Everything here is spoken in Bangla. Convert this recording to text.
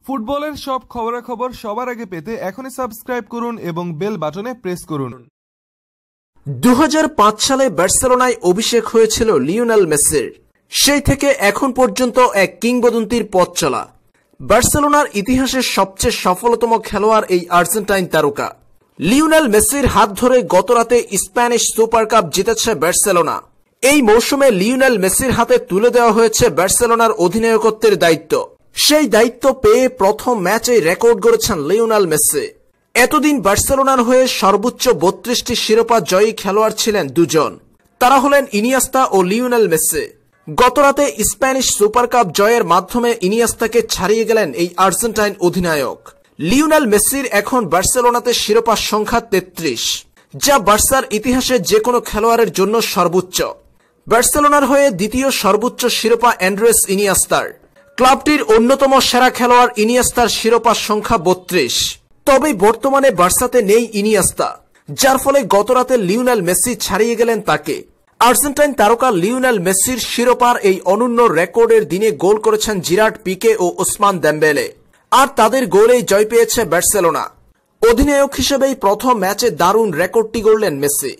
ফুটবলের সব খবরাখবর সবার আগে পেতে এখনই সাবস্ক্রাইব করুন এবং বেল বাটনে প্রেস করুন। 2005 সালে বার্সেলোনায় অভিষেক হয়েছিল লিওনেল মেসির। সেই থেকে এখন পর্যন্ত এক কিংবদন্তির পথ চলা। বার্সেলোনার ইতিহাসের সবচেয়ে সফলতম খেলোয়াড় এই আর্জেন্টাইন তারকা। লিওনেল মেসির হাত ধরে গতরাতে স্প্যানিশ সুপার কাপ জিতেছে বার্সেলোনা। এই মৌসুমে লিওনেল মেসির হাতে তুলে দেওয়া হয়েছে বার্সেলোনার অধিনায়কত্বের দায়িত্ব। সেই দায়িত্ব পেয়ে প্রথম ম্যাচেই রেকর্ড গড়েছেন লিওনেল মেসি। এতদিন বার্সেলোনার হয়ে সর্বোচ্চ 32টি শিরোপা জয়ী খেলোয়াড় ছিলেন দুজন, তারা হলেন ইনিয়েস্তা ও লিওনেল মেসি। গতরাতে স্প্যানিশ সুপার কাপ জয়ের মাধ্যমে ইনিয়েস্তাকে ছাড়িয়ে গেলেন এই আর্জেন্টাইন অধিনায়ক। লিওনেল মেসির এখন বার্সেলোনাতে শিরোপার সংখ্যা 33, যা বার্সার ইতিহাসে যে কোনো খেলোয়াড়ের জন্য সর্বোচ্চ। বার্সেলোনার হয়ে দ্বিতীয় সর্বোচ্চ শিরোপা অ্যান্ড্রেস ইনিয়েস্তার। ক্লাবটির অন্যতম সেরা খেলোয়াড় ইনিয়েস্তার শিরোপার সংখ্যা 32। তবে বর্তমানে বার্সাতে নেই ইনিয়েস্তা, যার ফলে গতরাতে লিওনেল মেসি ছাড়িয়ে গেলেন তাকে। আর্জেন্টাইন তারকা লিওনেল মেসির শিরোপার এই অনন্য রেকর্ডের দিনে গোল করেছেন জিরার্ড পিকে ও ওসমান দেম্বেলে, আর তাদের গোলেই জয় পেয়েছে বার্সেলোনা। অধিনায়ক হিসেবেই প্রথম ম্যাচে দারুণ রেকর্ডটি গড়লেন মেসি।